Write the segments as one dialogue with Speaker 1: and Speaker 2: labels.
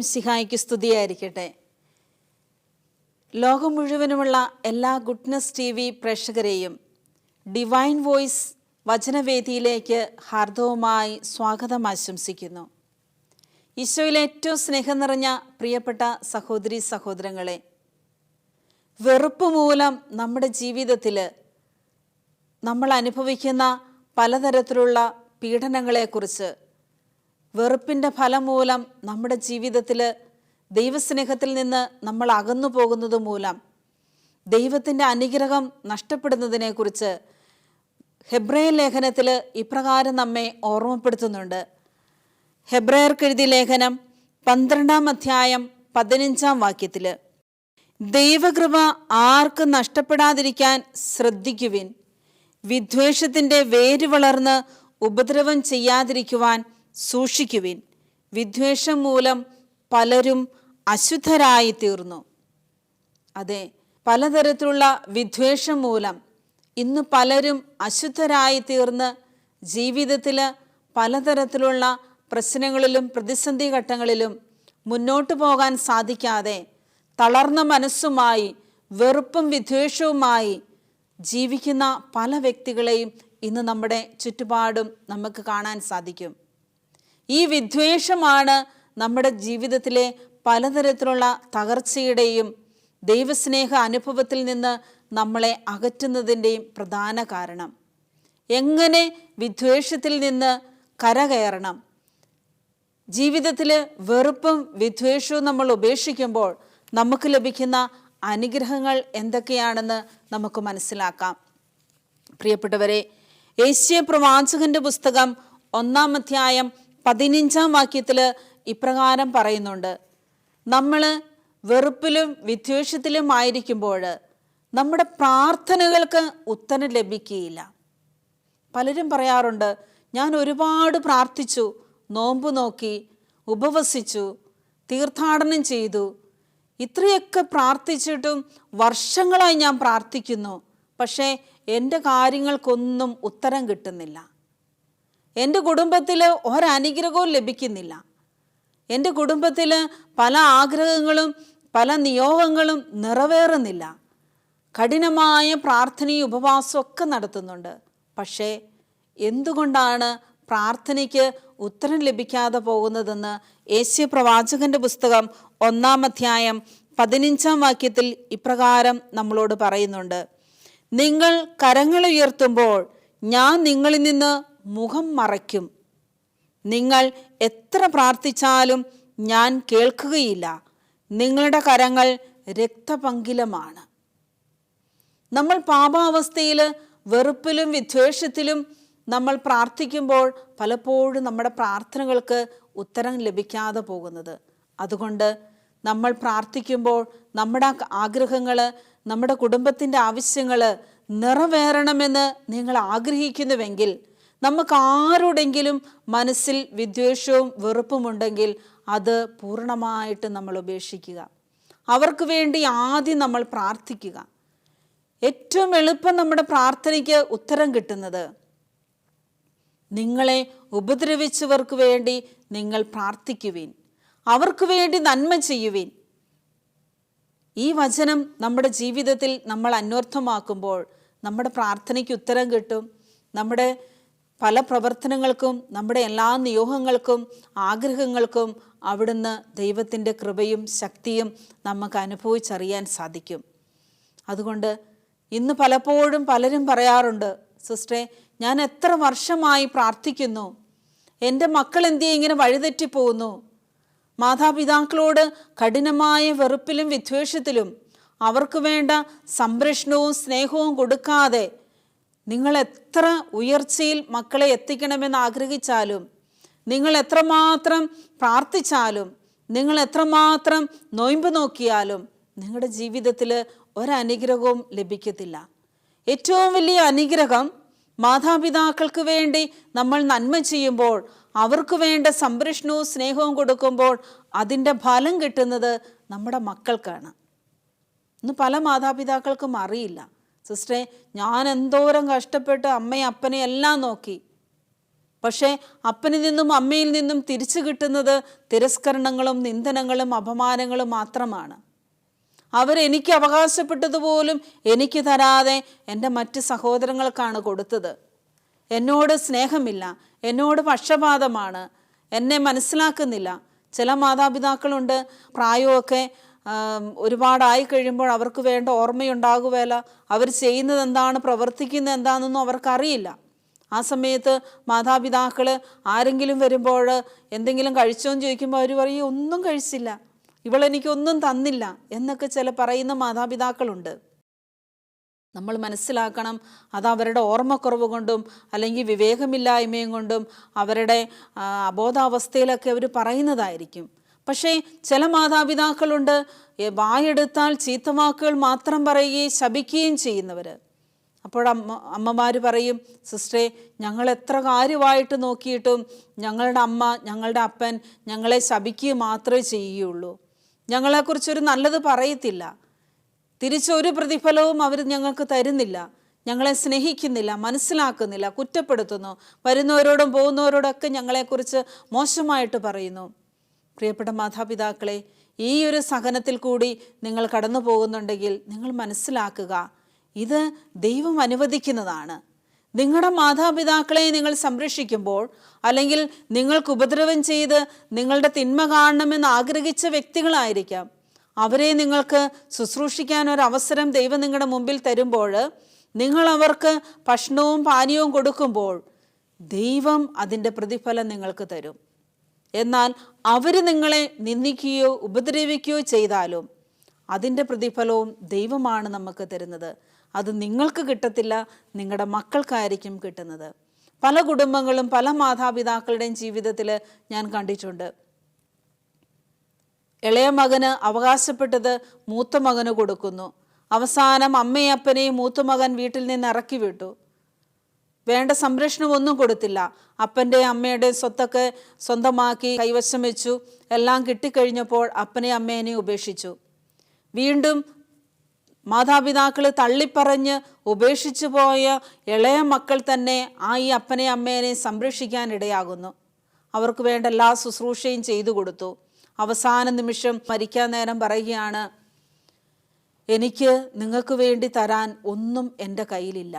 Speaker 1: മിശിഹായ്ക്ക് സ്തുതിയായിരിക്കട്ടെ. ലോകം മുഴുവനുമുള്ള എല്ലാ ഗുഡ്നസ് TV പ്രേക്ഷകരെയും ഡിവൈൻ വോയിസ് വചനവേദിയിലേക്ക് ഹാർദവുമായി സ്വാഗതം ആശംസിക്കുന്നു. ഈശോയിൽ ഏറ്റവും സ്നേഹം നിറഞ്ഞ പ്രിയപ്പെട്ട സഹോദരി സഹോദരങ്ങളെ, വെറുപ്പ് മൂലം നമ്മുടെ ജീവിതത്തിൽ നമ്മൾ അനുഭവിക്കുന്ന പലതരത്തിലുള്ള പീഡനങ്ങളെക്കുറിച്ച്, വെറുപ്പിൻ്റെ ഫലം മൂലം നമ്മുടെ ജീവിതത്തിൽ ദൈവസ്നേഹത്തിൽ നിന്ന് നമ്മൾ അകന്നു പോകുന്നത് മൂലം ദൈവത്തിൻ്റെ അനുഗ്രഹം നഷ്ടപ്പെടുന്നതിനെക്കുറിച്ച് ഹെബ്രായർ ലേഖനത്തിൽ ഇപ്രകാരം നമ്മെ ഓർമ്മപ്പെടുത്തുന്നുണ്ട്. ഹെബ്രായർക്ക് എഴുതിയ ലേഖനം 12-ാം അധ്യായം 15-ാം വാക്യത്തിൽ, ദൈവകൃപ ആർക്കും നഷ്ടപ്പെടാതിരിക്കാൻ ശ്രദ്ധിക്കുവിൻ, വിദ്വേഷത്തിൻ്റെ വേര് വളർന്ന് ഉപദ്രവം ചെയ്യാതിരിക്കുവാൻ സൂക്ഷിക്കുവിൻ, വിദ്വേഷം മൂലം പലരും അശുദ്ധരായി തീർന്നു. അതെ, പലതരത്തിലുള്ള വിദ്വേഷം മൂലം ഇന്ന് പലരും അശുദ്ധരായി തീർന്ന് ജീവിതത്തിൽ പലതരത്തിലുള്ള പ്രശ്നങ്ങളിലും പ്രതിസന്ധി ഘട്ടങ്ങളിലും മുന്നോട്ട് പോകാൻ സാധിക്കാതെ തളർന്ന മനസ്സുമായി വെറുപ്പും വിദ്വേഷവുമായി ജീവിക്കുന്ന പല വ്യക്തികളെയും ഇന്ന് നമ്മുടെ ചുറ്റുപാടും നമുക്ക് കാണാൻ സാധിക്കും. ഈ വിദ്വേഷമാണ് നമ്മുടെ ജീവിതത്തിലെ പലതരത്തിലുള്ള തകർച്ചയുടെയും ദൈവസ്നേഹ അനുഭവത്തിൽ നിന്ന് നമ്മളെ അകറ്റുന്നതിൻ്റെയും പ്രധാന കാരണം. എങ്ങനെ വിദ്വേഷത്തിൽ നിന്ന് കരകയറണം? ജീവിതത്തിൽ വെറുപ്പും വിദ്വേഷവും നമ്മൾ ഉപേക്ഷിക്കുമ്പോൾ നമുക്ക് ലഭിക്കുന്ന അനുഗ്രഹങ്ങൾ എന്തൊക്കെയാണെന്ന് നമുക്ക് മനസ്സിലാക്കാം. പ്രിയപ്പെട്ടവരെ, യെശയ്യാ പ്രവാചകന്റെ പുസ്തകം 1-ാം അധ്യായം 15-ാം വാക്യത്തിൽ ഇപ്രകാരം പറയുന്നുണ്ട്, നമ്മൾ വെറുപ്പിലും വിദ്വേഷത്തിലും ആയിരിക്കുമ്പോൾ നമ്മുടെ പ്രാർത്ഥനകൾക്ക് ഉത്തരം ലഭിക്കുകയില്ല. പലരും പറയാറുണ്ട്, ഞാൻ ഒരുപാട് പ്രാർത്ഥിച്ചു, നോമ്പ് നോക്കി, ഉപവസിച്ചു, തീർത്ഥാടനം ചെയ്തു, ഇത്രയൊക്കെ പ്രാർത്ഥിച്ചിട്ടും വർഷങ്ങളായി ഞാൻ പ്രാർത്ഥിക്കുന്നു, പക്ഷേ എൻ്റെ കാര്യങ്ങൾക്കൊന്നും ഉത്തരം കിട്ടുന്നില്ല. എൻ്റെ കുടുംബത്തിൽ ഒരനുഗ്രഹവും ലഭിക്കുന്നില്ല. എൻ്റെ കുടുംബത്തിൽ പല ആഗ്രഹങ്ങളും പല നിയോഗങ്ങളും നിറവേറുന്നില്ല. കഠിനമായ പ്രാർത്ഥനയും ഉപവാസവും ഒക്കെ നടത്തുന്നുണ്ട്. പക്ഷേ എന്തുകൊണ്ടാണ് പ്രാർത്ഥനയ്ക്ക് ഉത്തരം ലഭിക്കാതെ പോകുന്നതെന്ന് യെശയ്യാ പ്രവാചകന്റെ പുസ്തകം 1-ാം അധ്യായം 15-ാം വാക്യത്തിൽ ഇപ്രകാരം നമ്മളോട് പറയുന്നുണ്ട്, നിങ്ങൾ കരങ്ങൾ ഉയർത്തുമ്പോൾ ഞാൻ നിങ്ങളിൽ നിന്ന് മുഖം മറയ്ക്കും, നിങ്ങൾ എത്ര പ്രാർത്ഥിച്ചാലും ഞാൻ കേൾക്കുകയില്ല, നിങ്ങളുടെ കരങ്ങൾ രക്തപങ്കിലമാണ്. നമ്മൾ പാപാവസ്ഥയിൽ വെറുപ്പിലും വിദ്വേഷത്തിലും നമ്മൾ പ്രാർത്ഥിക്കുമ്പോൾ പലപ്പോഴും നമ്മുടെ പ്രാർത്ഥനകൾക്ക് ഉത്തരം ലഭിക്കാതെ പോകുന്നത്. അതുകൊണ്ട് നമ്മൾ പ്രാർത്ഥിക്കുമ്പോൾ നമ്മുടെ ആഗ്രഹങ്ങൾ, നമ്മുടെ കുടുംബത്തിൻ്റെ ആവശ്യങ്ങൾ നിറവേറണമെന്ന് നിങ്ങൾ ആഗ്രഹിക്കുന്നുവെങ്കിൽ, നമുക്ക് ആരോടെങ്കിലും മനസ്സിൽ വിദ്വേഷവും വെറുപ്പുമുണ്ടെങ്കിൽ അത് പൂർണ്ണമായിട്ട് നമ്മൾ ഉപേക്ഷിക്കുക. അവർക്ക് വേണ്ടി ആദ്യം നമ്മൾ പ്രാർത്ഥിക്കുക. ഏറ്റവും എളുപ്പം നമ്മുടെ പ്രാർത്ഥനയ്ക്ക് ഉത്തരം കിട്ടുന്നത്, നിങ്ങളെ ഉപദ്രവിച്ചവർക്ക് വേണ്ടി നിങ്ങൾ പ്രാർത്ഥിക്കുവിൻ, അവർക്ക് വേണ്ടി നന്മ ചെയ്യുവിൻ. ഈ വചനം നമ്മുടെ ജീവിതത്തിൽ നമ്മൾ അന്വർത്ഥമാക്കുമ്പോൾ നമ്മുടെ പ്രാർത്ഥനയ്ക്ക് ഉത്തരം കിട്ടും. നമ്മുടെ പല പ്രവർത്തനങ്ങൾക്കും, നമ്മുടെ എല്ലാ നിയോഗങ്ങൾക്കും ആഗ്രഹങ്ങൾക്കും അവിടുന്ന് ദൈവത്തിൻ്റെ കൃപയും ശക്തിയും നമുക്ക് അനുഭവിച്ചറിയാൻ സാധിക്കും. അതുകൊണ്ട് ഇന്ന് പലപ്പോഴും പലരും പറയാറുണ്ട്, സിസ്റ്ററെ, ഞാൻ എത്ര വർഷമായി പ്രാർത്ഥിക്കുന്നു, എൻ്റെ മക്കൾ എന്തിയെ ഇങ്ങനെ വഴിതെറ്റിപ്പോകുന്നു, മാതാപിതാക്കളോട് കഠിനമായ വെറുപ്പിലും വിദ്വേഷത്തിലും അവർക്ക് വേണ്ട സംരക്ഷണവും സ്നേഹവും കൊടുക്കാതെ നിങ്ങൾ എത്ര ഉയർച്ചയിൽ മക്കളെ എത്തിക്കണമെന്ന് ആഗ്രഹിച്ചാലും, നിങ്ങൾ എത്രമാത്രം പ്രാർത്ഥിച്ചാലും, നിങ്ങൾ എത്രമാത്രം നോയമ്പ് നോക്കിയാലും നിങ്ങളുടെ ജീവിതത്തിൽ ഒരനുഗ്രഹവും ലഭിക്കത്തില്ല. ഏറ്റവും വലിയ അനുഗ്രഹം മാതാപിതാക്കൾക്ക് വേണ്ടി നമ്മൾ നന്മ ചെയ്യുമ്പോൾ അവർക്ക് വേണ്ട സംരക്ഷണവും സ്നേഹവും കൊടുക്കുമ്പോൾ അതിൻ്റെ ഫലം കിട്ടുന്നത് നമ്മുടെ മക്കൾക്കാണ്. ഇന്ന് പല മാതാപിതാക്കൾക്കും അറിയില്ല. സിസ്റ്ററെ, ഞാൻ എന്തോരം കഷ്ടപ്പെട്ട് അമ്മയും അപ്പനെയും എല്ലാം നോക്കി, പക്ഷേ അപ്പനിൽ നിന്നും അമ്മയിൽ നിന്നും തിരിച്ചു കിട്ടുന്നത് തിരസ്കരണങ്ങളും നിന്ദനങ്ങളും അപമാനങ്ങളും മാത്രമാണ്. അവരെനിക്ക് അവകാശപ്പെട്ടതുപോലും എനിക്ക് തരാതെ എൻ്റെ മറ്റ് സഹോദരങ്ങൾക്കാണ് കൊടുത്തത്. എന്നോട് സ്നേഹമില്ല, എന്നോട് പക്ഷപാതമാണ്, എന്നെ മനസ്സിലാക്കുന്നില്ല. ചില മാതാപിതാക്കളുണ്ട്, പ്രായമൊക്കെ ഒരുപാടായി കഴിയുമ്പോൾ അവർക്ക് വേണ്ട ഓർമ്മയുണ്ടാകുകയില്ല. അവർ ചെയ്യുന്നത് എന്താണ്, പ്രവർത്തിക്കുന്നത് എന്താണെന്നൊന്നും അവർക്കറിയില്ല. ആ സമയത്ത് മാതാപിതാക്കൾ ആരെങ്കിലും വരുമ്പോൾ എന്തെങ്കിലും കഴിച്ചോന്ന് ചോദിക്കുമ്പോൾ അവർ പറയും, ഒന്നും കഴിച്ചില്ല, ഇവളെനിക്കൊന്നും തന്നില്ല എന്നൊക്കെ ചില പറയുന്ന മാതാപിതാക്കളുണ്ട്. നമ്മൾ മനസ്സിലാക്കണം, അത് അവരുടെ ഓർമ്മക്കുറവ് കൊണ്ടും അല്ലെങ്കിൽ വിവേകമില്ലായ്മയും കൊണ്ടും അവരുടെ അബോധാവസ്ഥയിലൊക്കെ അവർ പറയുന്നതായിരിക്കും. പക്ഷേ ചില മാതാപിതാക്കളുണ്ട്, വായെടുത്താൽ ചീത്തവാക്കുകൾ മാത്രം പറയുകയും ശപിക്കുകയും ചെയ്യുന്നവർ. അപ്പോൾ അമ്മമാർ പറയും, സിസ്റ്ററെ, ഞങ്ങൾ എത്ര കാര്യമായിട്ട് നോക്കിയിട്ടും ഞങ്ങളുടെ അമ്മ, ഞങ്ങളുടെ അപ്പൻ ഞങ്ങളെ ശപിക്കുക മാത്രമേ ചെയ്യുകയുള്ളൂ, ഞങ്ങളെക്കുറിച്ചൊരു നല്ലത് പറയത്തില്ല, തിരിച്ചൊരു പ്രതിഫലവും അവർ ഞങ്ങൾക്ക് തരുന്നില്ല, ഞങ്ങളെ സ്നേഹിക്കുന്നില്ല, മനസ്സിലാക്കുന്നില്ല, കുറ്റപ്പെടുത്തുന്നു, വരുന്നവരോടും പോകുന്നവരോടൊക്കെ ഞങ്ങളെക്കുറിച്ച് മോശമായിട്ട് പറയുന്നു. പ്രിയപ്പെട്ട മാതാപിതാക്കളെ, ഈ ഒരു സഹനത്തിൽ കൂടി നിങ്ങൾ കടന്നു പോകുന്നുണ്ടെങ്കിൽ നിങ്ങൾ മനസ്സിലാക്കുക, ഇത് ദൈവം അനുവദിക്കുന്നതാണ്. നിങ്ങളുടെ മാതാപിതാക്കളെ നിങ്ങൾ സംരക്ഷിക്കുമ്പോൾ, അല്ലെങ്കിൽ നിങ്ങൾക്ക് ഉപദ്രവം ചെയ്ത് നിങ്ങളുടെ തിന്മ കാണണമെന്ന് ആഗ്രഹിച്ച വ്യക്തികളായിരിക്കാം, അവരെ നിങ്ങൾക്ക് ശുശ്രൂഷിക്കാൻ ഒരവസരം ദൈവം നിങ്ങളുടെ മുമ്പിൽ തരുമ്പോൾ, നിങ്ങൾ അവർക്ക് ഭക്ഷണവും പാനീയവും കൊടുക്കുമ്പോൾ ദൈവം അതിൻ്റെ പ്രതിഫലം നിങ്ങൾക്ക് തരും. എന്നാൽ അവർ നിങ്ങളെ നിന്ദിക്കുകയോ ഉപദ്രവിക്കുകയോ ചെയ്താലും അതിൻ്റെ പ്രതിഫലവും ദൈവമാണ് നമുക്ക് തരുന്നത്. അത് നിങ്ങൾക്ക് കിട്ടത്തില്ല, നിങ്ങളുടെ മക്കൾക്കായിരിക്കും കിട്ടുന്നത്. പല കുടുംബങ്ങളും പല മാതാപിതാക്കളുടെയും ജീവിതത്തിൽ ഞാൻ കണ്ടിട്ടുണ്ട്. ഇളയ മകന് അവകാശപ്പെട്ടത് മൂത്ത മകന് കൊടുക്കുന്നു. അവസാനം അമ്മയും അപ്പനെയും മൂത്തമകൻ വീട്ടിൽ നിന്ന് ഇറക്കി വിട്ടു. വേണ്ട സംരക്ഷണം ഒന്നും കൊടുത്തില്ല. അപ്പൻ്റെ അമ്മയുടെ സ്വത്തൊക്കെ സ്വന്തമാക്കി കൈവശം വെച്ചു. എല്ലാം കിട്ടിക്കഴിഞ്ഞപ്പോൾ അപ്പനെ അമ്മേനെ ഉപേക്ഷിച്ചു. വീണ്ടും മാതാപിതാക്കൾ തള്ളിപ്പറഞ്ഞ് ഉപേക്ഷിച്ചു പോയ ഇളയ മക്കൾ തന്നെ ഈ അപ്പനെ അമ്മേനെ സംരക്ഷിക്കാൻ ഇടയാകുന്നു. അവർക്ക് വേണ്ട എല്ലാ ശുശ്രൂഷയും ചെയ്തു കൊടുത്തു. അവസാന നിമിഷം മരിക്കാൻ നേരം പറയുകയാണ്, എനിക്ക് നിങ്ങൾക്ക് വേണ്ടി തരാൻ ഒന്നും എൻ്റെ കയ്യിലില്ല,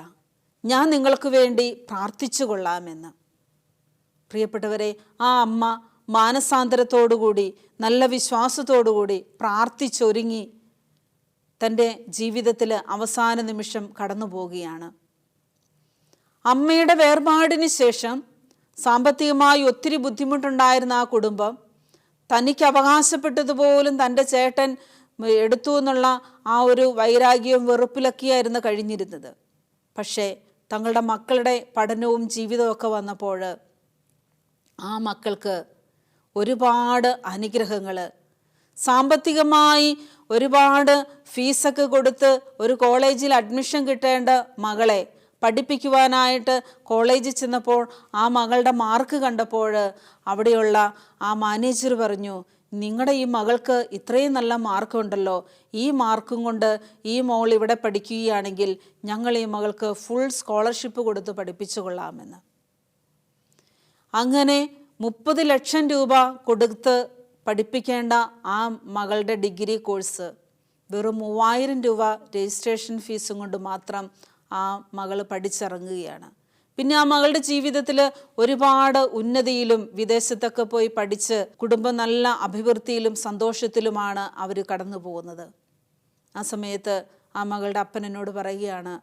Speaker 1: ഞാൻ നിങ്ങൾക്ക് വേണ്ടി പ്രാർത്ഥിച്ചു കൊള്ളാമെന്ന്. പ്രിയപ്പെട്ടവരെ, ആ അമ്മ മാനസാന്തരത്തോടുകൂടി നല്ല വിശ്വാസത്തോടുകൂടി പ്രാർത്ഥിച്ചൊരുങ്ങി തൻ്റെ ജീവിതത്തിൽ അവസാന നിമിഷം കടന്നു പോവുകയാണ്. അമ്മയുടെ വേർപാടിന് ശേഷം സാമ്പത്തികമായി ഒത്തിരി ബുദ്ധിമുട്ടുണ്ടായിരുന്ന ആ കുടുംബം തനിക്ക് അവകാശപ്പെട്ടതുപോലും തൻ്റെ ചേട്ടൻ എടുത്തു എന്നുള്ള ആ ഒരു വൈരാഗ്യവും വെറുപ്പിലൊക്കെയായിരുന്നു കഴിഞ്ഞിരുന്നത്. പക്ഷേ തങ്ങളുടെ മക്കളുടെ പഠനവും ജീവിതവും ഒക്കെ വന്നപ്പോൾ ആ മക്കൾക്ക് ഒരുപാട് അനുഗ്രഹങ്ങൾ, സാമ്പത്തികമായി ഒരുപാട് ഫീസൊക്കെ കൊടുത്ത് ഒരു കോളേജിൽ അഡ്മിഷൻ കിട്ടേണ്ട മകളെ പഠിപ്പിക്കുവാനായിട്ട് കോളേജിൽ ചെന്നപ്പോൾ ആ മകളുടെ മാർക്ക് കണ്ടപ്പോൾ അവിടെയുള്ള ആ മാനേജർ പറഞ്ഞു, നിങ്ങളുടെ ഈ മകൾക്ക് ഇത്രയും നല്ല മാർക്കുണ്ടല്ലോ, ഈ മാർക്കും കൊണ്ട് ഈ മോൾ ഇവിടെ പഠിക്കുകയാണെങ്കിൽ ഞങ്ങൾ ഈ മകൾക്ക് ഫുൾ സ്കോളർഷിപ്പ് കൊടുത്ത് പഠിപ്പിച്ചു കൊള്ളാമെന്ന്. അങ്ങനെ 30 ലക്ഷം രൂപ കൊടുത്ത് പഠിപ്പിക്കേണ്ട ആ മകളുടെ ഡിഗ്രി കോഴ്സ് വെറും 3000 രൂപ രജിസ്ട്രേഷൻ ഫീസും കൊണ്ട് മാത്രം ആ മകൾ പഠിച്ചിറങ്ങുകയാണ്. പിന്നെ ആ മകളുടെ ജീവിതത്തിൽ ഒരുപാട് ഉന്നതിയിലും വിദേശത്തൊക്കെ പോയി പഠിച്ച് കുടുംബം നല്ല അഭിവൃദ്ധിയിലും സന്തോഷത്തിലുമാണ് അവർ കടന്നു പോകുന്നത്. ആ സമയത്ത് ആ മകളുടെ അപ്പൻ എന്നോട് പറയുകയാണ്,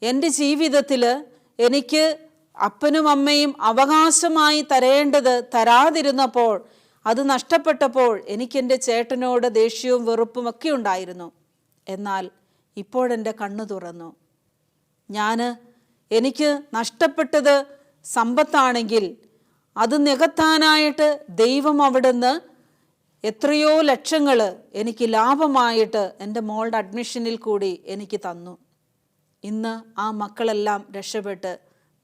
Speaker 1: എൻ്റെ ജീവിതത്തിൽ എനിക്ക് അപ്പനും അമ്മയും അവകാശമായി തരേണ്ടത് തരാതിരുന്നപ്പോൾ, അത് നഷ്ടപ്പെട്ടപ്പോൾ എനിക്കെൻ്റെ ചേട്ടനോട് ദേഷ്യവും വെറുപ്പും ഒക്കെ ഉണ്ടായിരുന്നു. എന്നാൽ ഇപ്പോഴെൻ്റെ കണ്ണു തുറന്നു. എനിക്ക് നഷ്ടപ്പെട്ടത് സമ്പത്താണെങ്കിൽ അത് നികത്താനായിട്ട് ദൈവം അവിടുന്ന് എത്രയോ ലക്ഷങ്ങൾ എനിക്ക് ലാഭമായിട്ട് എൻ്റെ മോളുടെ അഡ്മിഷനിൽ കൂടി എനിക്ക് തന്നു. ഇന്ന് ആ മക്കളെല്ലാം രക്ഷപ്പെട്ട്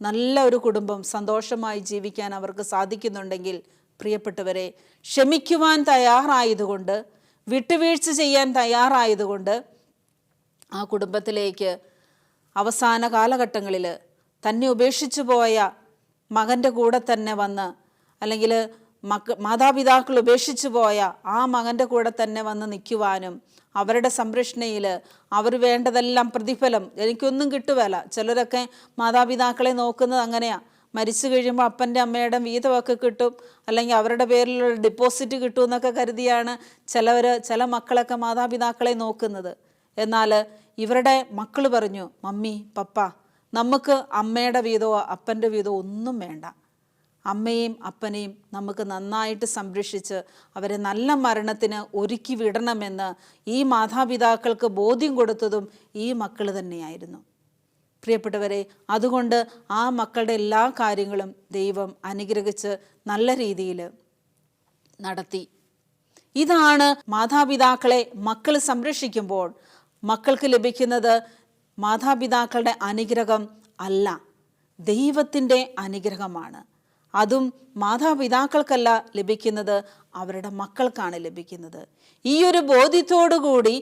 Speaker 1: നല്ല ഒരു കുടുംബം സന്തോഷമായി ജീവിക്കാൻ അവർക്ക് സാധിക്കുന്നുണ്ടെങ്കിൽ, പ്രിയപ്പെട്ടവരെ, ക്ഷമിക്കുവാൻ തയ്യാറായതുകൊണ്ട്, വിട്ടുവീഴ്ച ചെയ്യാൻ തയ്യാറായതുകൊണ്ട് ആ കുടുംബത്തിലേക്ക് അവസാന കാലഘട്ടങ്ങളിൽ തന്നെ ഉപേക്ഷിച്ചു പോയ മകൻ്റെ കൂടെ തന്നെ വന്ന്, അല്ലെങ്കിൽ മാതാപിതാക്കൾ ഉപേക്ഷിച്ചു പോയ ആ മകൻ്റെ കൂടെ തന്നെ വന്ന് നിൽക്കുവാനും, അവരുടെ സംരക്ഷണയിൽ അവർ വേണ്ടതെല്ലാം പ്രതിഫലം, എനിക്കൊന്നും കിട്ടുകയില്ല. ചിലരൊക്കെ മാതാപിതാക്കളെ നോക്കുന്നത് അങ്ങനെയാണ്. മരിച്ചു കഴിയുമ്പോൾ അപ്പൻ്റെ അമ്മയുടെ വീതമൊക്കെ കിട്ടും, അല്ലെങ്കിൽ അവരുടെ പേരിലുള്ള ഡിപ്പോസിറ്റ് കിട്ടും എന്നൊക്കെ കരുതിയാണ് ചില മക്കളൊക്കെ മാതാപിതാക്കളെ നോക്കുന്നത്. എന്നാൽ ഇവരുടെ മക്കൾ പറഞ്ഞു, മമ്മി പപ്പ, നമുക്ക് അമ്മയുടെ വീതമോ അപ്പൻ്റെ വീതമോ ഒന്നും വേണ്ട. അമ്മയും അപ്പനെയും നമുക്ക് നന്നായിട്ട് സംരക്ഷിച്ച് അവരെ നല്ല മരണത്തിന് ഒരുക്കി വിടണമെന്ന് ഈ മാതാപിതാക്കൾക്ക് ബോധ്യം കൊടുത്തതും ഈ മക്കൾ തന്നെയായിരുന്നു. പ്രിയപ്പെട്ടവരെ, അതുകൊണ്ട് ആ മക്കളുടെ എല്ലാ കാര്യങ്ങളും ദൈവം അനുഗ്രഹിച്ച് നല്ല രീതിയിൽ നടത്തി. ഇതാണ് മാതാപിതാക്കളെ മക്കൾ സംരക്ഷിക്കുമ്പോൾ മക്കൾക്ക് ലഭിക്കുന്നത്. മാതാപിതാക്കളുടെ അനുഗ്രഹം അല്ല, ദൈവത്തിൻ്റെ അനുഗ്രഹമാണ്. അതും മാതാപിതാക്കൾക്കല്ല ലഭിക്കുന്നത്, അവരുടെ മക്കൾക്കാണ് ലഭിക്കുന്നത്. ഈ ഒരു ബോധ്യത്തോടുകൂടി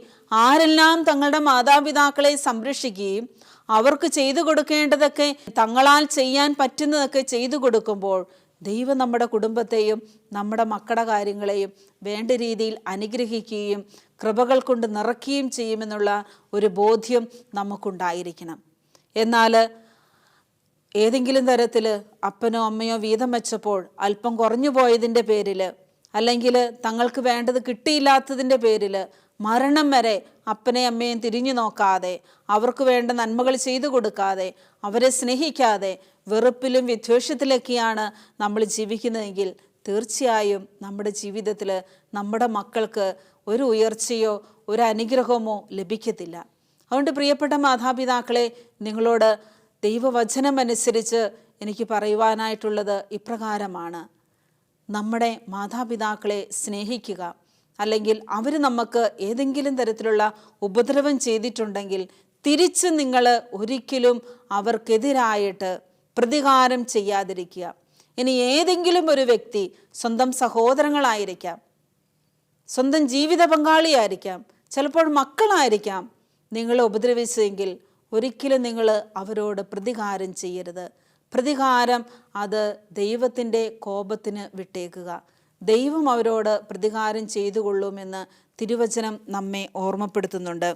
Speaker 1: ആരെല്ലാം തങ്ങളുടെ മാതാപിതാക്കളെ സംരക്ഷിക്കുകയും അവർക്ക് ചെയ്തു കൊടുക്കേണ്ടതൊക്കെ തങ്ങളാൽ ചെയ്യാൻ പറ്റുന്നതൊക്കെ ചെയ്തു കൊടുക്കുമ്പോൾ ദൈവം നമ്മുടെ കുടുംബത്തെയും നമ്മുടെ മക്കളുടെ കാര്യങ്ങളെയും വേണ്ട രീതിയിൽ അനുഗ്രഹിക്കുകയും കൃപകൾ കൊണ്ട് നിറയ്ക്കുകയും ചെയ്യുമെന്നുള്ള ഒരു ബോധ്യം നമുക്കുണ്ടായിരിക്കണം. എന്നാൽ ഏതെങ്കിലും തരത്തിൽ അപ്പനോ അമ്മയോ വീതം വെച്ചപ്പോൾ അല്പം കുറഞ്ഞു പോയതിൻ്റെ പേരിൽ, അല്ലെങ്കിൽ തങ്ങൾക്ക് വേണ്ടത് കിട്ടിയില്ലാത്തതിൻ്റെ പേരിൽ മരണം വരെ അപ്പനെ അമ്മയും തിരിഞ്ഞു നോക്കാതെ, അവർക്ക് വേണ്ട നന്മകൾ ചെയ്തു കൊടുക്കാതെ, അവരെ സ്നേഹിക്കാതെ വെറുപ്പിലും വിദ്വേഷത്തിലൊക്കെയാണ് നമ്മൾ ജീവിക്കുന്നതെങ്കിൽ തീർച്ചയായും നമ്മുടെ ജീവിതത്തിൽ നമ്മുടെ മക്കൾക്ക് ഒരു ഉയർച്ചയോ ഒരു അനുഗ്രഹമോ ലഭിക്കത്തില്ല. അതുകൊണ്ട് പ്രിയപ്പെട്ട മാതാപിതാക്കളെ, നിങ്ങളോട് ദൈവവചനമനുസരിച്ച് എനിക്ക് പറയുവാനായിട്ടുള്ളത് ഇപ്രകാരമാണ്. നമ്മുടെ മാതാപിതാക്കളെ സ്നേഹിക്കുക, അല്ലെങ്കിൽ അവർ നമുക്ക് ഏതെങ്കിലും തരത്തിലുള്ള ഉപദ്രവം ചെയ്തിട്ടുണ്ടെങ്കിൽ തിരിച്ച് നിങ്ങൾ ഒരിക്കലും അവർക്കെതിരായിട്ട് പ്രതികാരം ചെയ്യാതിരിക്കുക. ഇനി ഏതെങ്കിലും ഒരു വ്യക്തി, സ്വന്തം സഹോദരങ്ങളായിരിക്കാം, സ്വന്തം ജീവിത പങ്കാളിയായിരിക്കാം, ചിലപ്പോൾ മക്കളായിരിക്കാം, നിങ്ങളെ ഉപദ്രവിച്ചെങ്കിൽ ഒരിക്കലും നിങ്ങൾ അവരോട് പ്രതികാരം ചെയ്യരുത്. പ്രതികാരം അത് ദൈവത്തിൻ്റെ കോപത്തിന് വിട്ടേക്കുക. ദൈവം അവരോട് പ്രതികാരം ചെയ്തു കൊള്ളുമെന്ന് തിരുവചനം നമ്മെ ഓർമ്മപ്പെടുത്തുന്നുണ്ട്.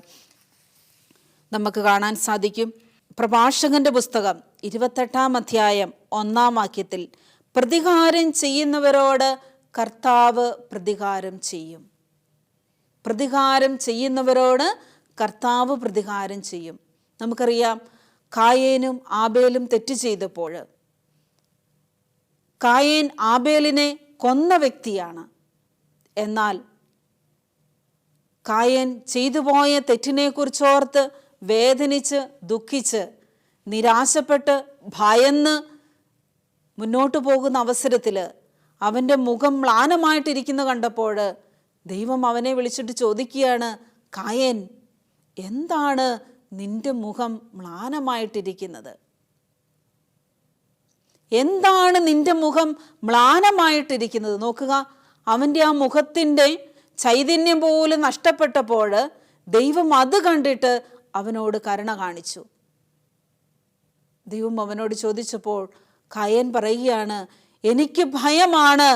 Speaker 1: നമുക്ക് കാണാൻ സാധിക്കും, പ്രഭാഷകന്റെ പുസ്തകം 28-ാം അധ്യായം 1-ാം വാക്യത്തിൽ, പ്രതികാരം ചെയ്യുന്നവരോട് കർത്താവ് പ്രതികാരം ചെയ്യും. പ്രതികാരം ചെയ്യുന്നവരോട് കർത്താവ് പ്രതികാരം ചെയ്യും. നമുക്കറിയാം, കായേനും ആബേലും തെറ്റ് ചെയ്തപ്പോൾ കായേൻ ആബേലിനെ കൊന്ന വ്യക്തിയാണ്. എന്നാൽ കായേൻ ചെയ്തു പോയ തെറ്റിനെക്കുറിച്ചോർത്ത് വേദനിച്ച് ദുഃഖിച്ച് നിരാശപ്പെട്ട് ഭയന്ന് മുന്നോട്ട് പോകുന്ന അവസരത്തിൽ അവൻ്റെ മുഖം മ്ലാനമായിട്ടിരിക്കുന്ന കണ്ടപ്പോൾ ദൈവം അവനെ വിളിച്ചിട്ട് ചോദിക്കുകയാണ്, കായേൻ, എന്താണ് നിന്റെ മുഖം മ്ലാനമായിട്ടിരിക്കുന്നത്? എന്താണ് നിന്റെ മുഖം മ്ലാനമായിട്ടിരിക്കുന്നത്? നോക്കുക, അവൻ്റെ ആ മുഖത്തിൻ്റെ ചൈതന്യം പോലും നഷ്ടപ്പെട്ടപ്പോൾ ദൈവം അത് കണ്ടിട്ട് അവനോട് കരുണ കാണിച്ചു. ദൈവം അവനോട് ചോദിച്ചപ്പോൾ കായേൻ പറയുകയാണ്, എനിക്ക് ഭയമാണ്,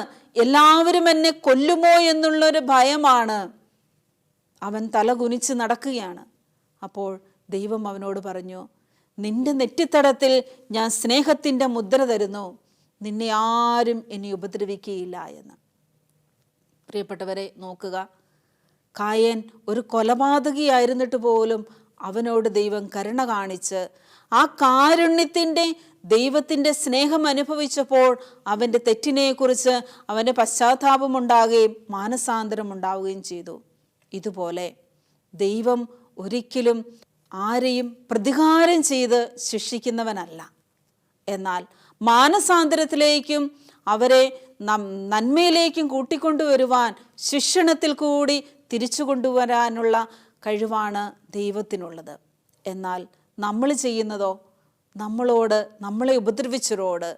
Speaker 1: എല്ലാവരും എന്നെ കൊല്ലുമോ എന്നുള്ളൊരു ഭയമാണ്. അവൻ തല കുനിച്ച് നടക്കുകയാണ്. അപ്പോൾ ദൈവം അവനോട് പറഞ്ഞു, നിന്റെ നെറ്റിത്തടത്തിൽ ഞാൻ സ്നേഹത്തിൻ്റെ മുദ്ര തരുന്നു, നിന്നെ ആരും ഇനി ഉപദ്രവിക്കുകയില്ല എന്ന്. പ്രിയപ്പെട്ടവരെ, നോക്കുക, കായേൻ ഒരു കൊലപാതകിയായിരുന്നിട്ട് പോലും അവനോട് ദൈവം കരുണ കാണിച്ച് ആ കാരുണ്യത്തിൻ്റെ ദൈവത്തിൻ്റെ സ്നേഹം അനുഭവിച്ചപ്പോൾ അവൻ്റെ തെറ്റിനെക്കുറിച്ച് അവൻ്റെ പശ്ചാത്താപമുണ്ടാകുകയും മാനസാന്തരം ഉണ്ടാവുകയും ചെയ്തു. ഇതുപോലെ ദൈവം ഒരിക്കലും ആരെയും പ്രതികാരം ചെയ്ത് ശിക്ഷിക്കുന്നവനല്ല. എന്നാൽ മാനസാന്തരത്തിലേക്കും അവരെ നന്മയിലേക്കും കൂട്ടിക്കൊണ്ടുവരുവാൻ ശിക്ഷണത്തിൽ കൂടി തിരിച്ചു കൊണ്ടുവരാനുള്ള കഴിവാണ് ദൈവത്തിനുള്ളത്. എന്നാൽ നമ്മൾ ചെയ്യുന്നതോ, നമ്മളോട്, നമ്മളെ ഉപദ്രവിച്ചവരോട്,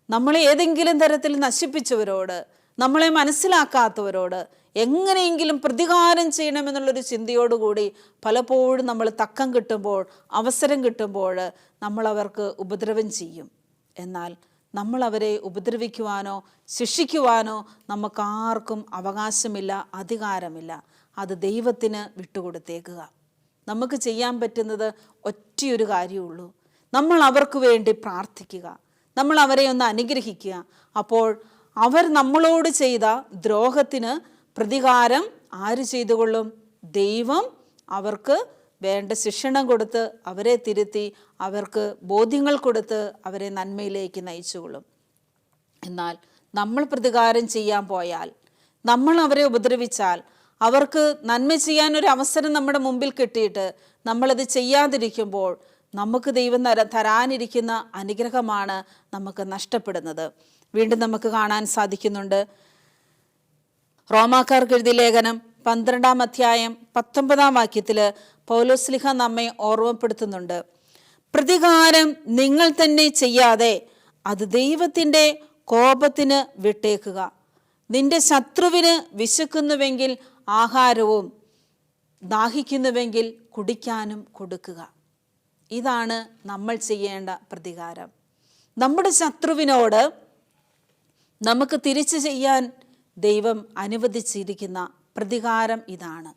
Speaker 1: നമ്മളെ ഏതെങ്കിലും തരത്തിൽ നശിപ്പിച്ചവരോട്, നമ്മളെ മനസ്സിലാക്കാത്തവരോട് എങ്ങനെയെങ്കിലും പ്രതികാരം ചെയ്യണമെന്നുള്ളൊരു ചിന്തയോടുകൂടി പലപ്പോഴും നമ്മൾ തക്കം കിട്ടുമ്പോൾ, അവസരം കിട്ടുമ്പോൾ നമ്മൾ അവർക്ക് ഉപദ്രവം ചെയ്യും. എന്നാൽ നമ്മൾ അവരെ ഉപദ്രവിക്കുവാനോ ശിക്ഷിക്കുവാനോ നമുക്കാർക്കും അവകാശമില്ല, അധികാരമില്ല. അത് ദൈവത്തിന് വിട്ടുകൊടുത്തേക്കുക. നമുക്ക് ചെയ്യാൻ പറ്റുന്നത് ഒറ്റയൊരു കാര്യമുള്ളൂ. നമ്മൾ അവർക്ക് വേണ്ടി പ്രാർത്ഥിക്കുക, നമ്മൾ അവരെ ഒന്ന് അനുഗ്രഹിക്കുക. അപ്പോൾ അവർ നമ്മളോട് ചെയ്ത ദ്രോഹത്തിന് പ്രതികാരം ആര് ചെയ്തുകൊള്ളും? ദൈവം അവർക്ക് വേണ്ട ശിക്ഷണം കൊടുത്ത് അവരെ തിരുത്തി അവർക്ക് ബോധ്യങ്ങൾ കൊടുത്ത് അവരെ നന്മയിലേക്ക് നയിച്ചുകൊള്ളും. എന്നാൽ നമ്മൾ പ്രതികാരം ചെയ്യാൻ പോയാൽ, നമ്മൾ അവരെ ഉപദ്രവിച്ചാൽ, അവർക്ക് നന്മ ചെയ്യാൻ ഒരു അവസരം നമ്മുടെ മുമ്പിൽ കിട്ടിയിട്ട് നമ്മളത് ചെയ്യാതിരിക്കുമ്പോൾ നമുക്ക് ദൈവം തരാനിരിക്കുന്ന അനുഗ്രഹമാണ് നമുക്ക് നഷ്ടപ്പെടുന്നത്. വീണ്ടും നമുക്ക് കാണാൻ സാധിക്കുന്നുണ്ട്, റോമാക്കാർക്ക് എഴുതിയ ലേഖനം 12-ാം അധ്യായം 19-ാം വാക്യത്തിൽ പൗലോസ്ലീഹ നമ്മെ ഓർമ്മപ്പെടുത്തുന്നുണ്ട്. പ്രതികാരം നിങ്ങൾ തന്നെ ചെയ്യാതെ അത് ദൈവത്തിൻ്റെ കോപത്തിന് വിട്ടേക്കുക. നിന്റെ ശത്രുവിന് വിശക്കുന്നുവെങ്കിൽ ആഹാരവും ദാഹിക്കുന്നുവെങ്കിൽ കുടിക്കാനും കൊടുക്കുക. ഇതാണ് നമ്മൾ ചെയ്യേണ്ട പ്രതികാരം. നമ്മുടെ ശത്രുവിനോട് നമുക്ക് തിരിച്ചു ചെയ്യാൻ ദൈവം അനുവദിച്ചിരിക്കുന്ന പ്രതികാരം ഇതാണ്.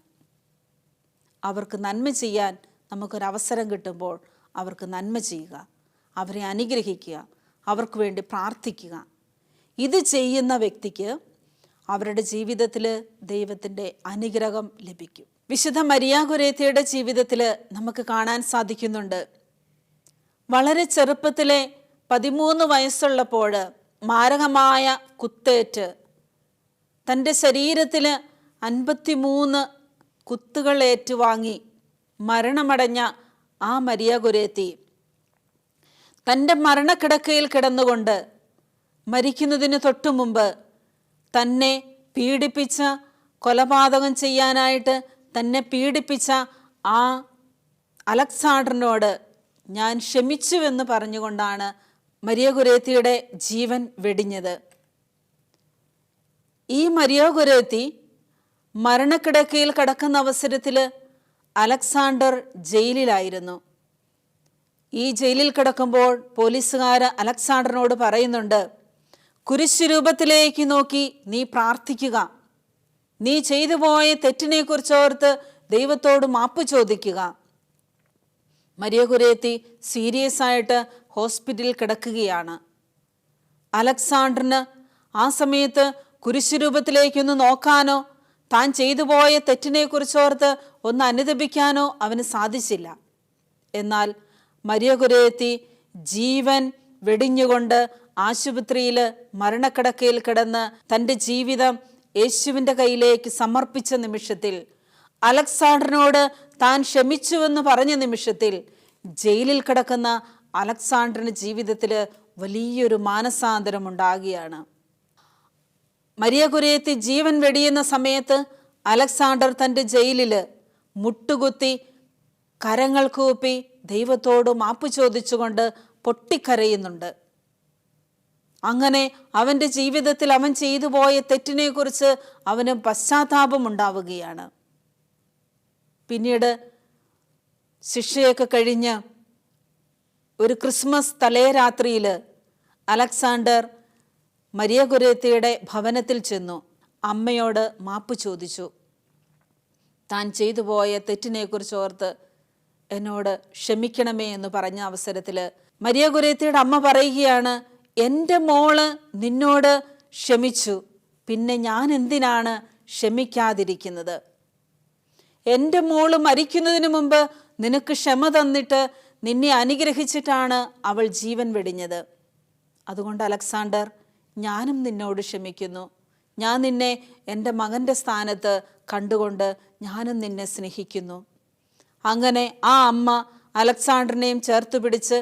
Speaker 1: അവർക്ക് നന്മ ചെയ്യാൻ നമുക്കൊരവസരം കിട്ടുമ്പോൾ അവർക്ക് നന്മ ചെയ്യുക, അവരെ അനുഗ്രഹിക്കുക, അവർക്ക് വേണ്ടി പ്രാർത്ഥിക്കുക. ഇത് ചെയ്യുന്ന വ്യക്തിക്ക് അവരുടെ ജീവിതത്തിൽ ദൈവത്തിൻ്റെ അനുഗ്രഹം ലഭിക്കും. വിശുദ്ധ മരിയ ഗൊരേത്യയുടെ ജീവിതത്തിൽ നമുക്ക് കാണാൻ സാധിക്കുന്നുണ്ട്. വളരെ ചെറുപ്പത്തിലെ 13 വയസ്സുള്ളപ്പോൾ മാരകമായ കുത്തേറ്റ് തൻ്റെ ശരീരത്തിൽ 53 കുത്തുകൾ ഏറ്റുവാങ്ങി മരണമടഞ്ഞ ആ മരിയ ഗൊരേത്തി തൻ്റെ മരണക്കിടക്കയിൽ കിടന്നുകൊണ്ട് മരിക്കുന്നതിന് തൊട്ടു മുമ്പ് തന്നെ പീഡിപ്പിച്ച, കൊലപാതകം ചെയ്യാനായിട്ട് തന്നെ പീഡിപ്പിച്ച ആ അലക്സാണ്ടറിനോട് ഞാൻ ക്ഷമിച്ചുവെന്ന് പറഞ്ഞുകൊണ്ടാണ് മരിയ ഗൊരേത്തിയുടെ ജീവൻ വെടിഞ്ഞത്. ഈ മരിയ ഗൊരേത്തി മരണക്കിടക്കയിൽ കിടക്കുന്ന അവസരത്തിൽ അലക്സാണ്ടർ ജയിലിലായിരുന്നു. ഈ ജയിലിൽ കിടക്കുമ്പോൾ പോലീസുകാർ അലക്സാണ്ടറിനോട് പറയുന്നുണ്ട്, കുരിശുരൂപത്തിലേക്ക് നോക്കി നീ പ്രാർത്ഥിക്കുക, നീ ചെയ്തു പോയ തെറ്റിനെ കുറിച്ചോർത്ത് ദൈവത്തോട് മാപ്പ് ചോദിക്കുക. മരിയ ഗൊരേത്തി സീരിയസ് ആയിട്ട് ഹോസ്പിറ്റലിൽ കിടക്കുകയാണ്. അലക്സാണ്ടറിന് ആ സമയത്ത് കുരിശുരൂപത്തിലേക്കൊന്ന് നോക്കാനോ താൻ ചെയ്തു പോയ തെറ്റിനെ കുറിച്ചോർത്ത് ഒന്ന് അനുതപിക്കാനോ അവന് സാധിച്ചില്ല. എന്നാൽ മരിയ ഗൊരേത്തി ജീവൻ വെടിഞ്ഞുകൊണ്ട് ആശുപത്രിയിൽ മരണക്കിടക്കയിൽ കിടന്ന് തൻ്റെ ജീവിതം യേശുവിൻ്റെ കയ്യിലേക്ക് സമർപ്പിച്ച നിമിഷത്തിൽ, അലക്സാണ്ടറിനോട് താൻ ക്ഷമിച്ചുവെന്ന് പറഞ്ഞ നിമിഷത്തിൽ ജയിലിൽ കിടക്കുന്ന അലക്സാണ്ടറിൻ്റെ ജീവിതത്തിൽ വലിയൊരു മാനസാന്തരം ഉണ്ടാകുകയാണ്. മരിയ ഗൊരേത്തി ജീവൻ വെടിയുന്ന സമയത്ത് അലക്സാണ്ടർ തൻ്റെ ജയിലിൽ മുട്ടുകുത്തി കരങ്ങൾ കൂപ്പി ദൈവത്തോട് മാപ്പ് ചോദിച്ചുകൊണ്ട് പൊട്ടിക്കരയുന്നുണ്ട്. അങ്ങനെ അവൻ്റെ ജീവിതത്തിൽ അവൻ ചെയ്തു പോയ തെറ്റിനെ കുറിച്ച് അവന് പശ്ചാത്താപം ഉണ്ടാവുകയാണ്. പിന്നീട് ശിക്ഷയൊക്കെ കഴിഞ്ഞ് ഒരു ക്രിസ്മസ് തലേരാത്രിയിൽ അലക്സാണ്ടർ മരിയ ഗൊരേത്തിയുടെ ഭവനത്തിൽ ചെന്നു അമ്മയോട് മാപ്പ് ചോദിച്ചു. താൻ ചെയ്തു പോയ തെറ്റിനെ കുറിച്ച് ഓർത്ത് എന്നോട് ക്ഷമിക്കണമേ എന്ന് പറഞ്ഞ അവസരത്തിൽ മരിയ ഗൊരേത്തിയുടെ അമ്മ പറയുകയാണ്, എൻ്റെ മോള് നിന്നോട് ക്ഷമിച്ചു, പിന്നെ ഞാൻ എന്തിനാണ് ക്ഷമിക്കാതിരിക്കുന്നത്? എൻ്റെ മോള് മരിക്കുന്നതിന് മുമ്പ് നിനക്ക് ക്ഷമ തന്നിട്ട് നിന്നെ അനുഗ്രഹിച്ചിട്ടാണ് അവൾ ജീവൻ വെടിഞ്ഞത്. അതുകൊണ്ട് അലക്സാണ്ടർ, ഞാനും നിന്നോട് ക്ഷമിക്കുന്നു. ഞാൻ നിന്നെ എൻ്റെ മകൻ്റെ സ്ഥാനത്ത് കണ്ടുകൊണ്ട് ഞാനും നിന്നെ സ്നേഹിക്കുന്നു. അങ്ങനെ ആ അമ്മ അലക്സാണ്ടറിനെയും ചേർത്ത് പിടിച്ച്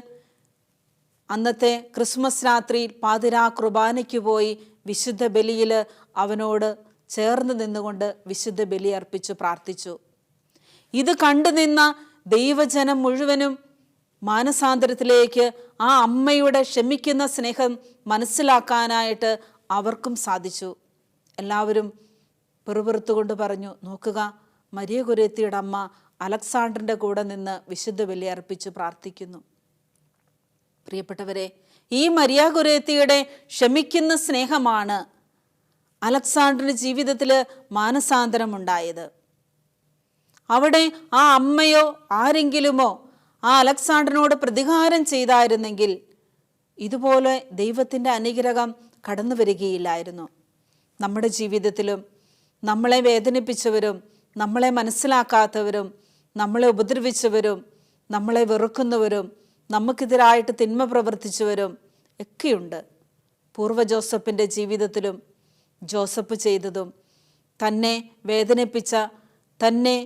Speaker 1: അന്നത്തെ ക്രിസ്മസ് രാത്രിയിൽ പാതിരാ കുർബാനയ്ക്ക് പോയി വിശുദ്ധ ബലിയിൽ അവനോട് ചേർന്ന് നിന്നുകൊണ്ട് വിശുദ്ധ ബലി അർപ്പിച്ചു പ്രാർത്ഥിച്ചു. ഇത് കണ്ടു നിന്ന ദൈവജനം മുഴുവനും മാനസാന്തരത്തിലേക്ക് ആ അമ്മയുടെ ക്ഷമിക്കുന്ന സ്നേഹം മനസ്സിലാക്കാനായിട്ട് അവർക്കും സാധിച്ചു. എല്ലാവരും പെറുപെറുത്തുകൊണ്ട് പറഞ്ഞു, നോക്കുക, മരിയ കുര്യത്തിയുടെ അമ്മ അലക്സാണ്ടറിൻ്റെ കൂടെ നിന്ന് വിശുദ്ധ ബലി അർപ്പിച്ച് പ്രാർത്ഥിക്കുന്നു. പ്രിയപ്പെട്ടവരെ, ഈ മരിയ കുര്യത്തിയുടെ ക്ഷമിക്കുന്ന സ്നേഹമാണ് അലക്സാണ്ടറിൻ്റെ ജീവിതത്തിൽ മാനസാന്തരമുണ്ടായത്. അവിടെ ആ അമ്മയോ ആരെങ്കിലുമോ ആ അലക്സാണ്ടറിനോട് പ്രതികാരം ചെയ്തായിരുന്നെങ്കിൽ ഇതുപോലെ ദൈവത്തിൻ്റെ അനുഗ്രഹം കടന്നു വരികയില്ലായിരുന്നു. നമ്മുടെ ജീവിതത്തിലും നമ്മളെ വേദനിപ്പിച്ചവരും നമ്മളെ മനസ്സിലാക്കാത്തവരും നമ്മളെ ഉപദ്രവിച്ചവരും നമ്മളെ വെറുക്കുന്നവരും നമുക്കെതിരായിട്ട് തിന്മ പ്രവർത്തിച്ചവരും ഒക്കെയുണ്ട്. പൂർവ്വ ജോസഫിൻ്റെ ജീവിതത്തിലും ജോസഫ് ചെയ്തതും തന്നെ വേദനിപ്പിച്ച, തന്നെ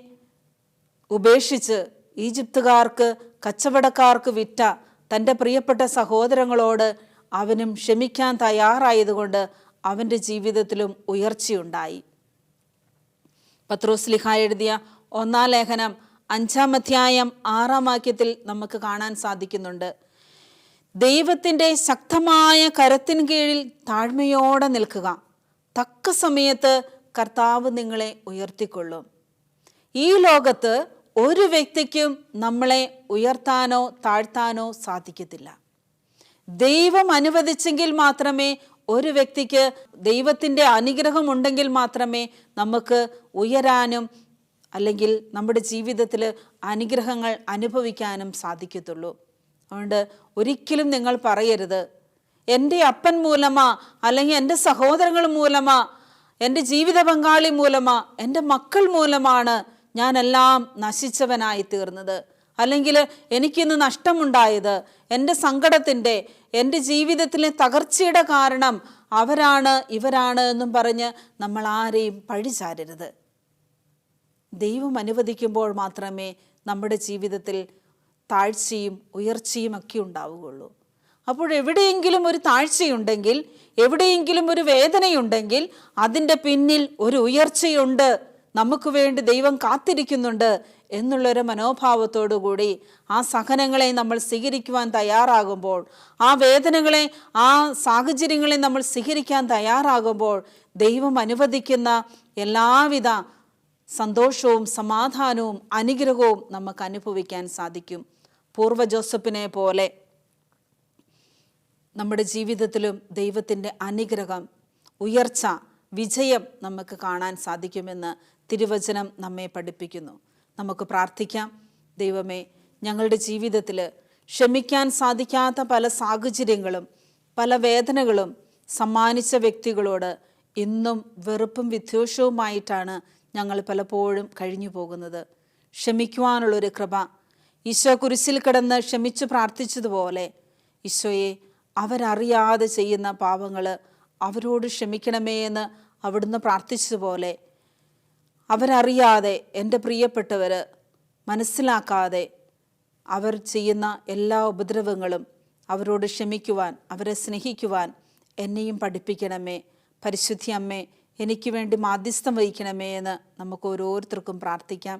Speaker 1: ഉപേക്ഷിച്ച് ഈജിപ്തുകാർക്ക് കച്ചവടക്കാർക്ക് വിറ്റ തൻ്റെ പ്രിയപ്പെട്ട സഹോദരങ്ങളോട് അവനും ക്ഷമിക്കാൻ തയ്യാറായതുകൊണ്ട് അവൻ്റെ ജീവിതത്തിലും ഉയർച്ചയുണ്ടായി. പത്രോസ് എഴുതിയ 1-ാം ലേഖനം 5-ാം അധ്യായം 6-ാം വാക്യത്തിൽ നമുക്ക് കാണാൻ സാധിക്കുന്നുണ്ട്, ദൈവത്തിൻ്റെ ശക്തമായ കരത്തിൻ കീഴിൽ താഴ്മയോടെ നിൽക്കുക, തക്ക സമയത്ത് കർത്താവ് നിങ്ങളെ ഉയർത്തിക്കൊള്ളും. ഈ ലോകത്ത് ഒരു വ്യക്തിക്കും നമ്മളെ ഉയർത്താനോ താഴ്ത്താനോ സാധിക്കത്തില്ല. ദൈവം അനുവദിച്ചെങ്കിൽ മാത്രമേ ഒരു വ്യക്തിക്ക് ദൈവത്തിൻ്റെ അനുഗ്രഹം ഉണ്ടെങ്കിൽ മാത്രമേ നമുക്ക് ഉയരാനും അല്ലെങ്കിൽ നമ്മുടെ ജീവിതത്തിൽ അനുഗ്രഹങ്ങൾ അനുഭവിക്കാനും സാധിക്കത്തുള്ളൂ. അതുകൊണ്ട് ഒരിക്കലും നിങ്ങൾ പറയരുത്, എൻ്റെ അപ്പൻ മൂലമാ, അല്ലെങ്കിൽ എൻ്റെ സഹോദരങ്ങൾ മൂലമാ, എൻ്റെ ജീവിത പങ്കാളി മൂലമാ, എൻ്റെ മക്കൾ മൂലമാണ് ഞാനെല്ലാം നശിച്ചവനായി തീർന്നത്, അല്ലെങ്കിൽ എനിക്കിന്ന് നഷ്ടമുണ്ടായത്, എൻ്റെ സങ്കടത്തിൻ്റെ, എൻ്റെ ജീവിതത്തിലെ തകർച്ചയുടെ കാരണം അവരാണ് ഇവരാണ് എന്നും പറഞ്ഞ് നമ്മൾ ആരെയും പഴിചാരരുത്. ദൈവം അനുവദിക്കുമ്പോൾ മാത്രമേ നമ്മുടെ ജീവിതത്തിൽ താഴ്ചയും ഉയർച്ചയും ഒക്കെ ഉണ്ടാവുകയുള്ളൂ. അപ്പോൾ എവിടെയെങ്കിലും ഒരു താഴ്ചയുണ്ടെങ്കിൽ, എവിടെയെങ്കിലും ഒരു വേദനയുണ്ടെങ്കിൽ അതിൻ്റെ പിന്നിൽ ഒരു ഉയർച്ചയുണ്ട്, നമുക്ക് വേണ്ടി ദൈവം കാത്തിരിക്കുന്നുണ്ട് എന്നുള്ളൊരു മനോഭാവത്തോടു കൂടി ആ സഹനങ്ങളെ നമ്മൾ സ്വീകരിക്കുവാൻ തയ്യാറാകുമ്പോൾ, ആ വേദനകളെ, ആ സാഹചര്യങ്ങളെ നമ്മൾ സ്വീകരിക്കാൻ തയ്യാറാകുമ്പോൾ ദൈവം അനുവദിക്കുന്ന എല്ലാവിധ സന്തോഷവും സമാധാനവും അനുഗ്രഹവും നമുക്ക് അനുഭവിക്കാൻ സാധിക്കും. പൂർവ്വ ജോസഫിനെ പോലെ നമ്മുടെ ജീവിതത്തിലും ദൈവത്തിൻ്റെ അനുഗ്രഹം, ഉയർച്ച, വിജയം നമുക്ക് കാണാൻ സാധിക്കുമെന്ന് തിരുവചനം നമ്മെ പഠിപ്പിക്കുന്നു. നമുക്ക് പ്രാർത്ഥിക്കാം. ദൈവമേ, ഞങ്ങളുടെ ജീവിതത്തിൽ ക്ഷമിക്കാൻ സാധിക്കാത്ത പല സാഹചര്യങ്ങളും പല വേദനകളും സമ്മാനിച്ച വ്യക്തികളോട് ഇന്നും വെറുപ്പും വിദ്വേഷവുമായിട്ടാണ് ഞങ്ങൾ പലപ്പോഴും കഴിഞ്ഞു പോകുന്നത്. ക്ഷമിക്കുവാനുള്ളൊരു കൃപ, ഈശോ കുരിശിൽ കിടന്ന് ക്ഷമിച്ചു പ്രാർത്ഥിച്ചതുപോലെ ഈശോയെ, അവരറിയാതെ ചെയ്യുന്ന പാപങ്ങൾ അവരോട് ക്ഷമിക്കണമേ എന്ന് അവിടുന്ന് പ്രാർത്ഥിച്ചതുപോലെ അവരറിയാതെ, എൻ്റെ പ്രിയപ്പെട്ടവർ മനസ്സിലാക്കാതെ അവർ ചെയ്യുന്ന എല്ലാ ഉപദ്രവങ്ങളും അവരോട് ക്ഷമിക്കുവാൻ, അവരെ സ്നേഹിക്കുവാൻ എന്നെയും പഠിപ്പിക്കണമേ. പരിശുദ്ധി അമ്മേ, എനിക്ക് വേണ്ടി മാധ്യസ്ഥം വഹിക്കണമേ എന്ന് നമുക്ക് ഓരോരുത്തർക്കും പ്രാർത്ഥിക്കാം.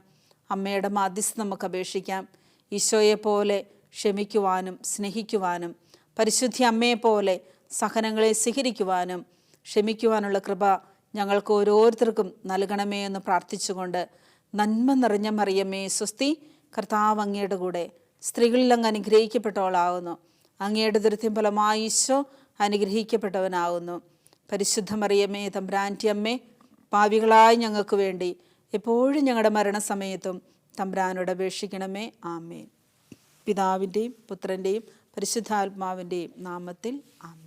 Speaker 1: അമ്മയുടെ മാധ്യസ്ഥം നമുക്ക് അപേക്ഷിക്കാം. ഈശോയെപ്പോലെ ക്ഷമിക്കുവാനും സ്നേഹിക്കുവാനും പരിശുദ്ധി അമ്മയെപ്പോലെ സഹനങ്ങളെ സ്വീകരിക്കുവാനും ക്ഷമിക്കുവാനുള്ള കൃപ ഞങ്ങൾക്ക് ഓരോരുത്തർക്കും നൽകണമേ എന്ന് പ്രാർത്ഥിച്ചുകൊണ്ട്, നന്മ നിറഞ്ഞ മറിയമേ സ്വസ്തി, കർത്താവ് അങ്ങയുടെ കൂടെ സ്ത്രീകളിൽ അങ്ങ് അനുഗ്രഹിക്കപ്പെട്ടവളാകുന്നു, അങ്ങയുടെ ദുരിതം ഫലമായി ഈശോ അനുഗ്രഹിക്കപ്പെട്ടവനാകുന്നു. പരിശുദ്ധ മറിയമേ തമ്പുരാൻ്റെ അമ്മേ, പാപികളായി ഞങ്ങൾക്ക് വേണ്ടി എപ്പോഴും ഞങ്ങളുടെ മരണസമയത്തും തമ്പുരാനോട് അപേക്ഷിക്കണമേ. ആമേൻ. പിതാവിൻ്റെയും പുത്രൻ്റെയും പരിശുദ്ധാത്മാവിൻ്റെയും നാമത്തിൽ ആമേൻ.